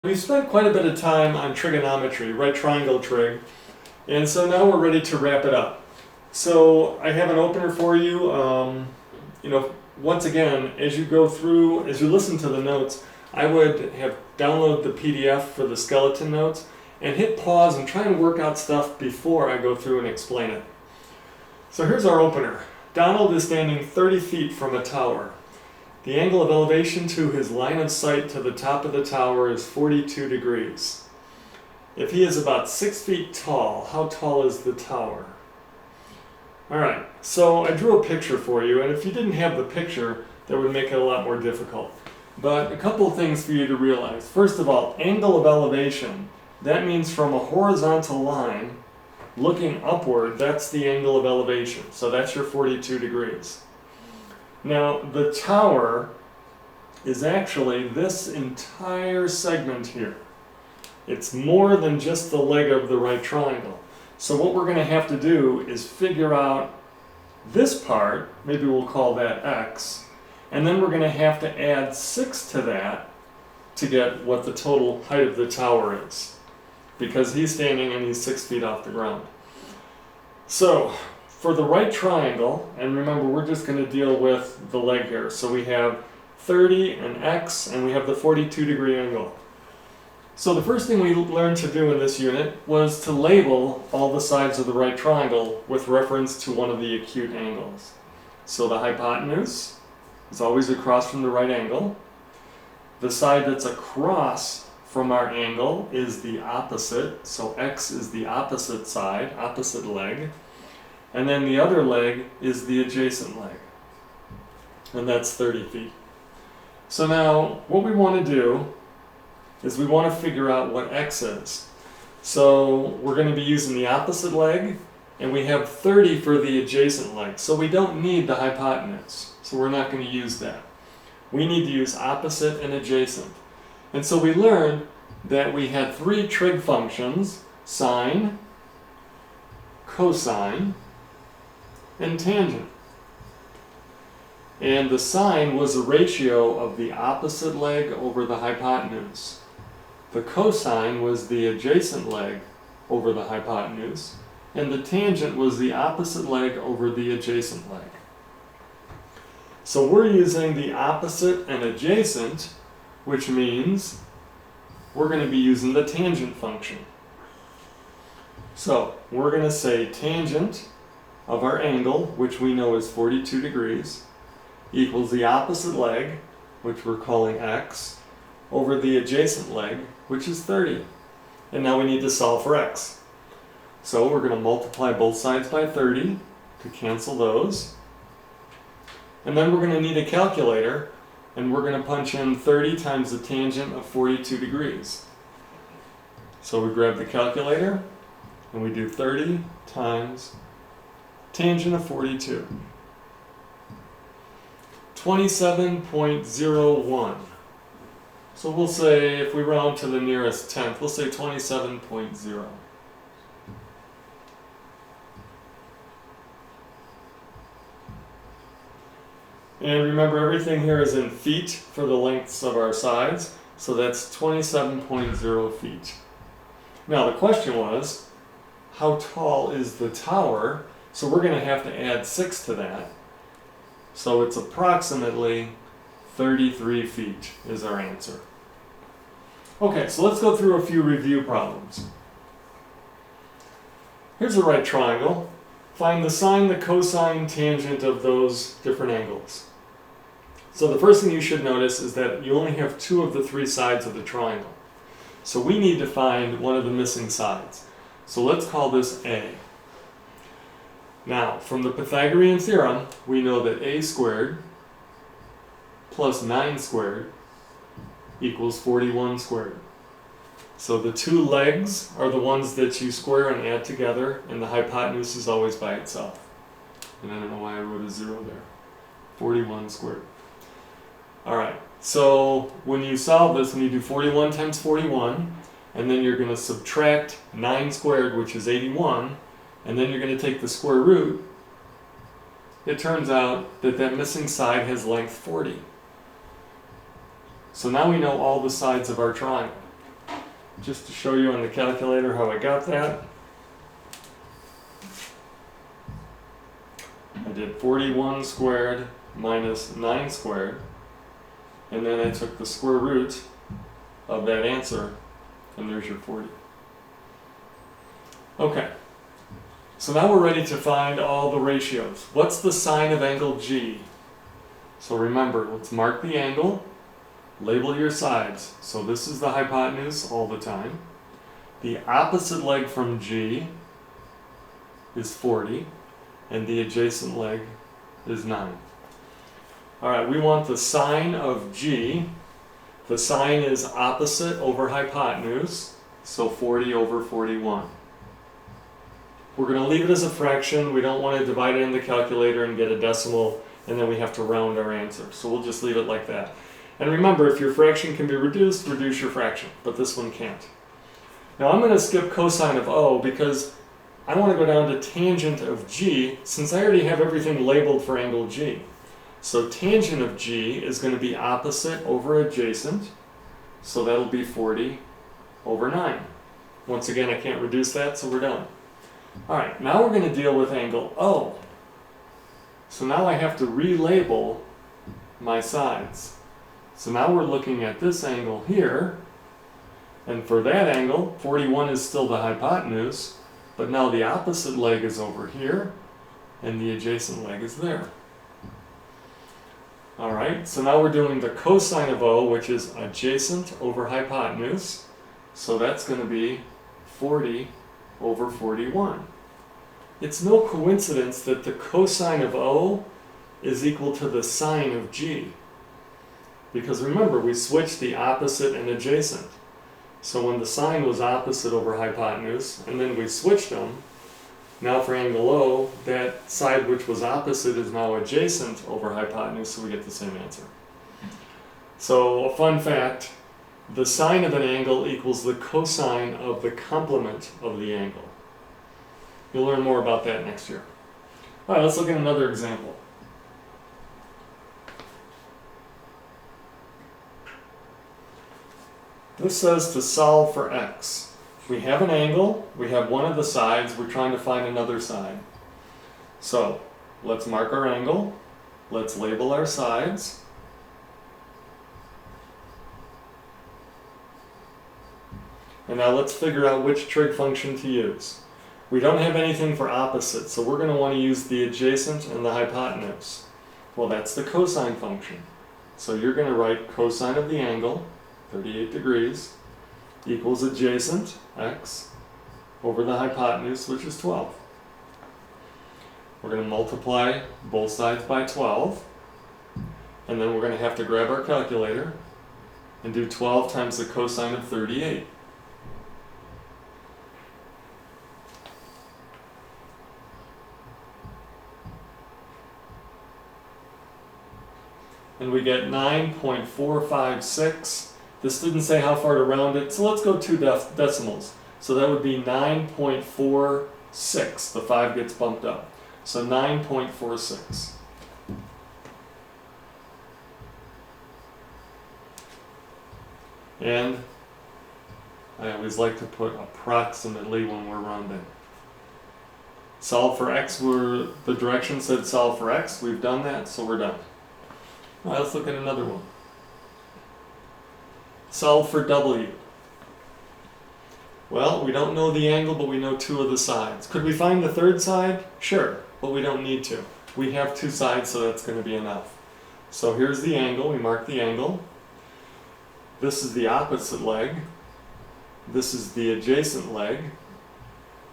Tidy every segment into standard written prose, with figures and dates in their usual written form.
We spent quite a bit of time on trigonometry, right triangle trig, and so now we're ready to wrap it up. So I have an opener for you. Once again, as you go through, as you listen to the notes, I would have download the PDF for the skeleton notes and hit pause and try and work out stuff before I go through and explain it. So here's our opener. Donald is standing 30 feet from a tower. The angle of elevation to his line of sight to the top of the tower is 42 degrees. If he is about 6 feet tall, how tall is the tower? Alright, so I drew a picture for you, and if you didn't have the picture, that would make it a lot more difficult. But a couple of things for you to realize. First of all, angle of elevation, that means from a horizontal line, looking upward, that's the angle of elevation. So that's your 42 degrees. Now, the tower is actually this entire segment here. It's more than just the leg of the right triangle. So what we're going to have to do is figure out this part, maybe we'll call that x, and then we're going to have to add 6 to that to get what the total height of the tower is, because he's standing and he's 6 feet off the ground. So for the right triangle, and remember we're just going to deal with the leg here, so we have 30 and x, and we have the 42 degree angle. So the first thing we learned to do in this unit was to label all the sides of the right triangle with reference to one of the acute angles. So the hypotenuse is always across from the right angle. The side that's across from our angle is the opposite, so x is the opposite side, opposite leg. And then the other leg is the adjacent leg, and that's 30 feet. So now what we want to do is we want to figure out what x is. So we're going to be using the opposite leg, and we have 30 for the adjacent leg. So we don't need the hypotenuse, so we're not going to use that. We need to use opposite and adjacent. And so we learned that we had 3 trig functions: sine, cosine, and tangent. And the sine was a ratio of the opposite leg over the hypotenuse. The cosine was the adjacent leg over the hypotenuse, and the tangent was the opposite leg over the adjacent leg. So we're using the opposite and adjacent, which means we're going to be using the tangent function. So we're going to say tangent of our angle, which we know is 42 degrees, equals the opposite leg, which we're calling x, over the adjacent leg, which is 30. And now we need to solve for x. So we're going to multiply both sides by 30 to cancel those. And then we're going to need a calculator, and we're going to punch in 30 times the tangent of 42 degrees. So we grab the calculator, and we do 30 times tangent of 42. 27.01. So we'll say, if we round to the nearest tenth, we'll say 27.0. And remember, everything here is in feet for the lengths of our sides, so that's 27.0 feet. Now the question was, how tall is the tower? So we're going to have to add 6 to that. So it's approximately 33 feet is our answer. Okay, so let's go through a few review problems. Here's a right triangle. Find the sine, the cosine, tangent of those different angles. So the first thing you should notice is that you only have 2 of the 3 sides of the triangle. So we need to find one of the missing sides. So let's call this A. Now, from the Pythagorean theorem, we know that a squared plus 9 squared equals 41 squared. So the 2 legs are the ones that you square and add together, and the hypotenuse is always by itself. And I don't know why I wrote a 0 there. 41 squared. Alright, so when you solve this, when you do 41 times 41, and then you're going to subtract 9 squared, which is 81, and then you're going to take the square root, it turns out that that missing side has length 40. So now we know all the sides of our triangle. just to show you on the calculator how I got that. I did 41 squared minus 9 squared, and then I took the square root of that answer, and there's your 40. Okay, so now we're ready to find all the ratios. What's the sine of angle G? So remember, let's mark the angle, label your sides. So this is the hypotenuse all the time. The opposite leg from G is 40, and the adjacent leg is 9. All right, we want the sine of G. The sine is opposite over hypotenuse, so 40 over 41. We're going to leave it as a fraction. We don't want to divide it in the calculator and get a decimal, and then we have to round our answer. So we'll just leave it like that. And remember, if your fraction can be reduced, reduce your fraction, but this one can't. Now I'm going to skip cosine of O because I want to go down to tangent of G, since I already have everything labeled for angle G. So tangent of G is going to be opposite over adjacent, so that'll be 40 over 9. Once again, I can't reduce that, so we're done. Alright, now we're going to deal with angle O. So now I have to relabel my sides. So now we're looking at this angle here, and for that angle, 41 is still the hypotenuse, but now the opposite leg is over here, and the adjacent leg is there. Alright, so now we're doing the cosine of O, which is adjacent over hypotenuse, so that's going to be 40 over 41. It's no coincidence that the cosine of O is equal to the sine of G. Because remember, we switched the opposite and adjacent. So when the sine was opposite over hypotenuse, and then we switched them, now for angle O, that side which was opposite is now adjacent over hypotenuse, so we get the same answer. So a fun fact, the sine of an angle equals the cosine of the complement of the angle. You'll learn more about that next year. All right, let's look at another example. This says to solve for x. We have an angle, we have one of the sides, we're trying to find another side. So, let's mark our angle, let's label our sides. And now let's figure out which trig function to use. We don't have anything for opposite, so we're going to want to use the adjacent and the hypotenuse. Well, that's the cosine function. So you're going to write cosine of the angle, 38 degrees, equals adjacent, x, over the hypotenuse, which is 12. We're going to multiply both sides by 12, and then we're going to have to grab our calculator and do 12 times the cosine of 38. And we get 9.456. This didn't say how far to round it, so let's go 2 decimals. So that would be 9.46. The 5 gets bumped up. So 9.46. And I always like to put approximately when we're rounding. Solve for x, the direction said solve for x. We've done that, so we're done. All right, let's look at another one. Solve for w. Well, we don't know the angle, but we know 2 of the sides. Could we find the third side? Sure, but we don't need to. We have 2 sides, so that's going to be enough. So here's the angle. We mark the angle. This is the opposite leg. This is the adjacent leg.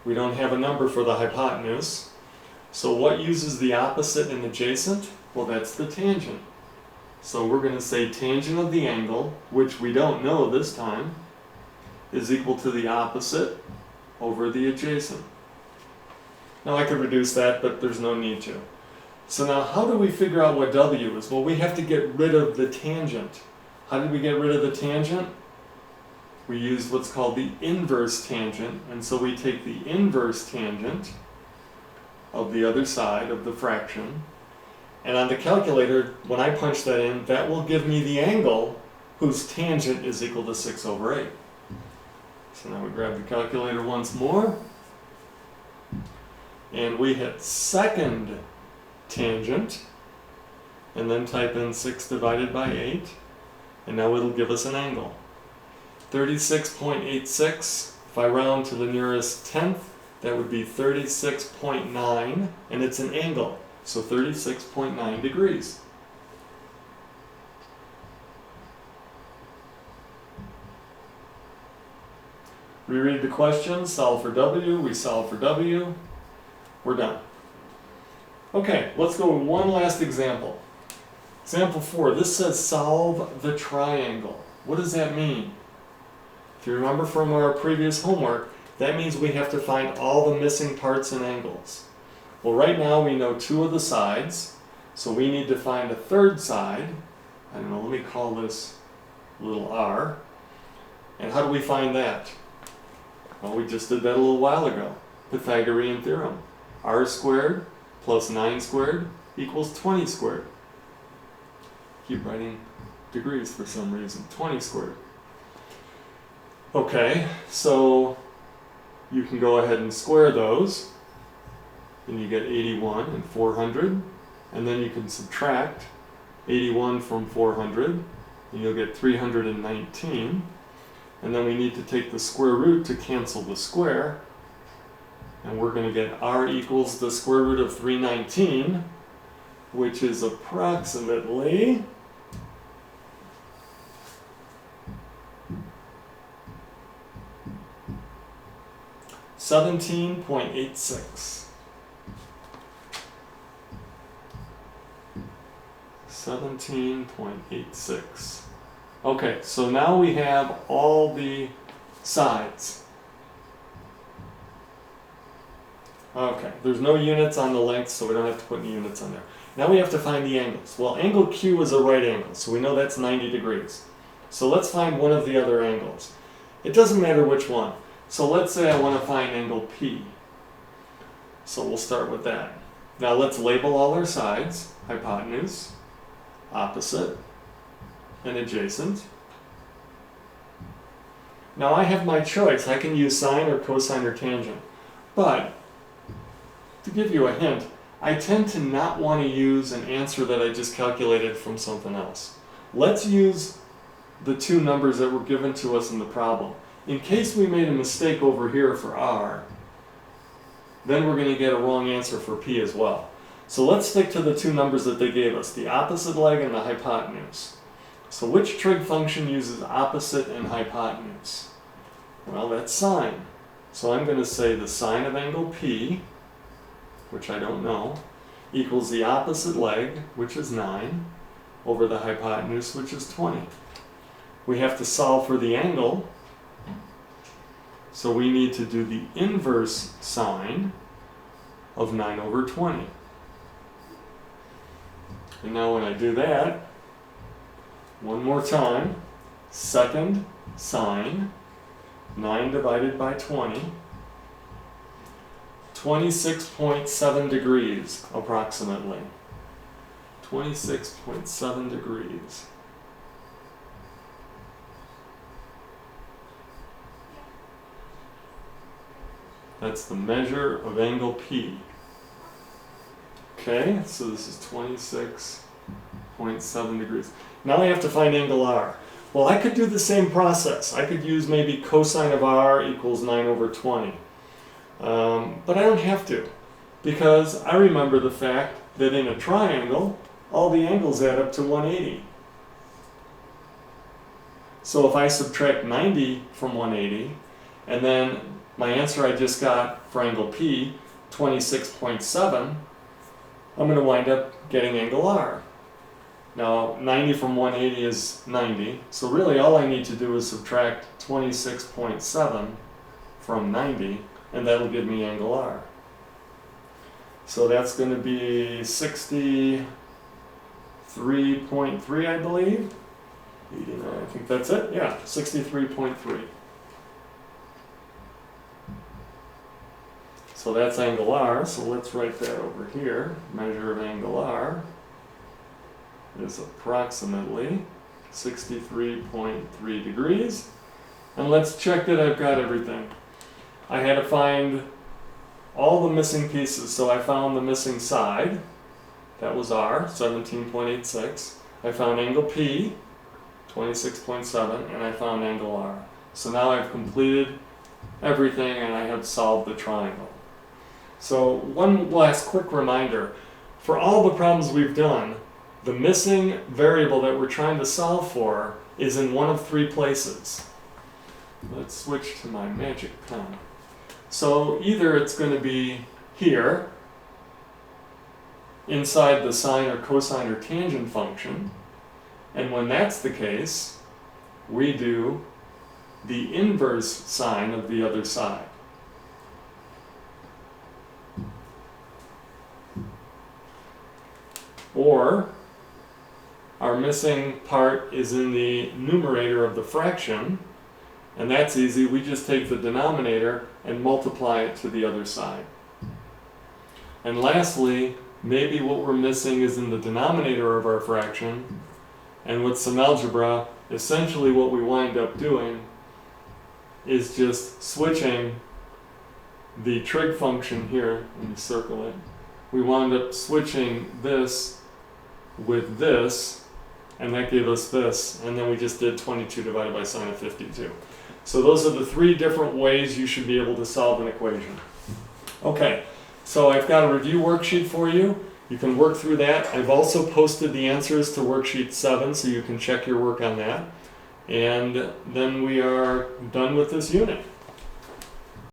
We don't have a number for the hypotenuse. So what uses the opposite and adjacent? Well, that's the tangent. So we're going to say tangent of the angle, which we don't know this time, is equal to the opposite over the adjacent. Now I could reduce that, but there's no need to. So now how do we figure out what w is? Well, we have to get rid of the tangent. How did we get rid of the tangent? We used what's called the inverse tangent, and so we take the inverse tangent of the other side of the fraction, and on the calculator, when I punch that in, that will give me the angle whose tangent is equal to 6 over 8. So now we grab the calculator once more. And we hit second tangent. And then type in 6 divided by 8. And now it'll give us an angle. 36.86. If I round to the nearest tenth, that would be 36.9. And it's an angle. So 36.9 degrees. Reread the question, solve for W, we solve for W, we're done. Okay, let's go with one last example. Example 4, this says solve the triangle. What does that mean? If you remember from our previous homework, that means we have to find all the missing parts and angles. Well, right now we know 2 of the sides, so we need to find a third side. I don't know, let me call this little r. And how do we find that? Well, we just did that a little while ago. Pythagorean theorem. R squared plus 9 squared equals 20 squared. Keep writing degrees for some reason. 20 squared. Okay, so you can go ahead and square those. And you get 81 and 400. And then you can subtract 81 from 400. And you'll get 319. And then we need to take the square root to cancel the square. And we're going to get r equals the square root of 319, which is approximately 17.86. 17.86. Okay, so now we have all the sides. Okay, there's no units on the length, so we don't have to put any units on there. Now we have to find the angles. Well, angle Q is a right angle, so we know that's 90 degrees. So let's find one of the other angles. It doesn't matter which one. So let's say I want to find angle P. So we'll start with that. Now let's label all our sides: hypotenuse, opposite, and adjacent. Now I have my choice. I can use sine or cosine or tangent. But to give you a hint, I tend to not want to use an answer that I just calculated from something else. Let's use the 2 numbers that were given to us in the problem. In case we made a mistake over here for r, then we're going to get a wrong answer for p as well. So let's stick to the 2 numbers that they gave us, the opposite leg and the hypotenuse. So which trig function uses opposite and hypotenuse? Well, that's sine. So I'm going to say the sine of angle P, which I don't know, equals the opposite leg, which is 9, over the hypotenuse, which is 20. We have to solve for the angle, so we need to do the inverse sine of 9 over 20. And now when I do that, one more time, second sine, 9 divided by 20, 26.7 degrees approximately. 26.7 degrees. That's the measure of angle P. Okay, so this is 26.7 degrees. Now I have to find angle R. Well, I could do the same process. I could use maybe cosine of R equals 9 over 20. But I don't have to, because I remember the fact that in a triangle, all the angles add up to 180. So if I subtract 90 from 180, and then my answer I just got for angle P, 26.7, I'm going to wind up getting angle R. Now, 90 from 180 is 90, so really all I need to do is subtract 26.7 from 90, and that'll give me angle R. So that's going to be 63.3, I believe. 89, I think that's it. Yeah, 63.3. So that's angle R, so let's write that over here. Measure of angle R is approximately 63.3 degrees. And let's check that I've got everything. I had to find all the missing pieces, so I found the missing side. That was R, 17.86. I found angle P, 26.7, and I found angle R. So now I've completed everything and I have solved the triangle. So one last quick reminder. For all the problems we've done, the missing variable that we're trying to solve for is in one of three places. Let's switch to my magic pen. So either it's going to be here, inside the sine or cosine or tangent function, and when that's the case, we do the inverse sine of the other side. Or our missing part is in the numerator of the fraction, and that's easy. We just take the denominator and multiply it to the other side. And lastly, maybe what we're missing is in the denominator of our fraction, and with some algebra, essentially what we wind up doing is just switching the trig function here, let me circle it, we wound up switching this with this, and that gave us this, and then we just did 22 divided by sine of 52. So those are the three different ways you should be able to solve an equation. Okay, so I've got a review worksheet for you. You can work through that. I've also posted the answers to worksheet 7, so you can check your work on that. And then we are done with this unit.